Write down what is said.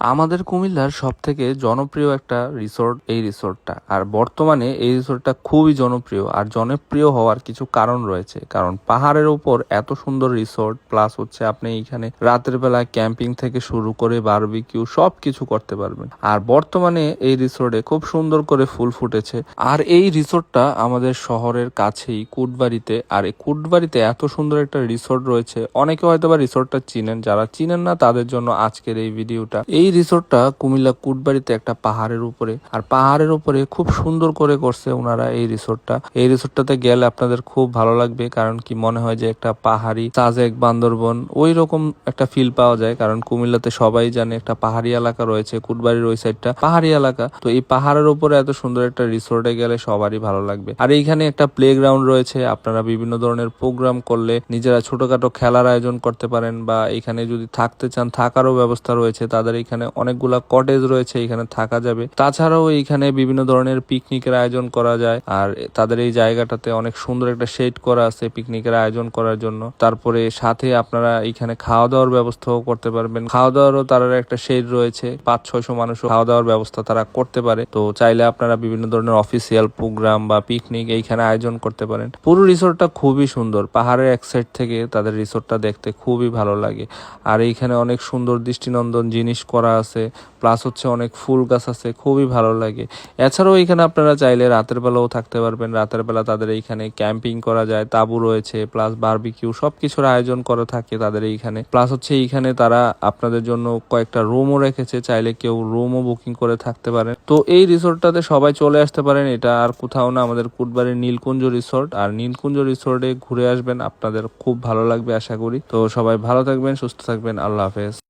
আমাদের কুমিল্লার সবথেকে জনপ্রিয় একটা রিসোর্ট এই রিসোর্টটা। আর বর্তমানে এই রিসোর্টটা খুবই জনপ্রিয়। আর জনপ্রিয় হওয়ার কিছু কারণ রয়েছে। কারণ পাহাড়ের উপর এত সুন্দর রিসোর্ট প্লাস হচ্ছে আপনি এখানে রাতের বেলা ক্যাম্পিং থেকে শুরু করে বারবিকিউ সবকিছু করতে পারবেন। আর বর্তমানে এই রিসোর্টে খুব সুন্দর করে ফুল ফুটেছে। আর এই রিসোর্টটা আমাদের শহরের কাছেই কুটবাড়িতে। আর এই কুটবাড়িতে এত সুন্দর একটা রিসোর্ট রয়েছে, অনেকে হয়তো বা রিসোর্টটা চিনেন, যারা চিনেন না তাদের জন্য আজকের এই ভিডিওটা। এই রিসোর্টটা কুমিল্লা কুটবাড়িতে একটা পাহাড়ের উপরে। আর পাহাড়ের উপরে খুব সুন্দর করে করছে ওনারা এই রিসোর্টটা। এই রিসোর্টটাতে গেলে আপনাদের খুব ভালো লাগবে, কারণ কি মনে হয় যে একটা পাহাড়ি সাজেক বান্দরবন ওই রকম একটা ফিল পাওয়া যায়। কারণ কুমিল্লাতে সবাই জানে একটা পাহাড়ি এলাকা রয়েছে, কুটবাড়ির ওই সাইডটা পাহাড়ি এলাকা। তো এই পাহাড়ের উপরে এত সুন্দর একটা রিসোর্টে গেলে সবারই ভালো লাগবে। আর এইখানে একটা প্লে গ্রাউন্ড রয়েছে, আপনারা বিভিন্ন ধরনের প্রোগ্রাম করলে নিজেরা ছোটখাটো খেলার আয়োজন করতে পারেন, বা এখানে যদি থাকতে চান থাকারও ব্যবস্থা রয়েছে। তাদের এখানে অনেকগুলা কটেজ রয়েছে, এখানে থাকা যাবে। তাছাড়াও এইখানে বিভিন্ন ধরনের পিকনিকের আয়োজন করা যায়। আর তাদের এই জায়গাটাতে অনেক সুন্দর একটা শেড করা আছে পিকনিকের আয়োজন করার জন্য। তারপরে সাথে আপনারা এখানে খাওয়া দাওয়ার ব্যবস্থাও করতে পারবেন। খাওয়া দাওয়ারও তার একটা শেড রয়েছে, 500-600 মানুষ খাওয়া দাওয়ার ব্যবস্থা তারা করতে পারে। তো চাইলে আপনারা বিভিন্ন ধরনের অফিসিয়াল প্রোগ্রাম বা পিকনিক এইখানে আয়োজন করতে পারেন। পুরো রিসোর্টটা খুবই সুন্দর, পাহাড়ের এক সাইড থেকে তাদের রিসোর্টটা দেখতে খুবই ভালো লাগে। আর এইখানে অনেক সুন্দর দৃষ্টিনন্দন জিনিস করা আছে, প্লাস হচ্ছে অনেক ফুল গাছ আছে, খুবই ভালো লাগে। এছাড়াও এখানে আপনারা চাইলে রাতের বেলাও থাকতে পারবেন। রাতের বেলা তাদের এইখানে ক্যাম্পিং করা যায়, তাঁবু রয়েছে, প্লাস বারবিকিউ সবকিছুর আয়োজন করে থাকে তাদের এইখানে। প্লাস হচ্ছে এইখানে তারা আপনাদের জন্য কয়েকটা রুমও রেখেছে, চাইলে কেউ রুমও বুকিং করে থাকতে পারেন। তো এই রিসোর্টটাতে সবাই চলে আসতে পারেন। এটা আর কোথাও না, আমাদের কুটবাড়ির নীলকুঞ্জ রিসোর্ট। আর নীলকুঞ্জ রিসোর্টে ঘুরে আসবেন, আপনাদের খুব ভালো লাগবে আশা করি। তো সবাই ভালো থাকবেন, সুস্থ থাকবেন, আল্লাহ হাফেজ।